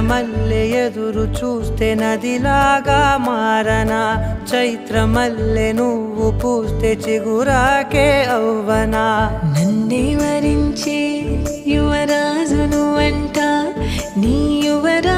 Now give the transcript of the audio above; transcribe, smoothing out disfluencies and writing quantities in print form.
మల్లె ఎదురు చూస్తే నదిలాగా మారనా, చైత్రమల్లె నువ్వు పూస్తే చిగురాకే అవ్వనా. నన్నే వరించే యువరాజును అంట నీ యువరా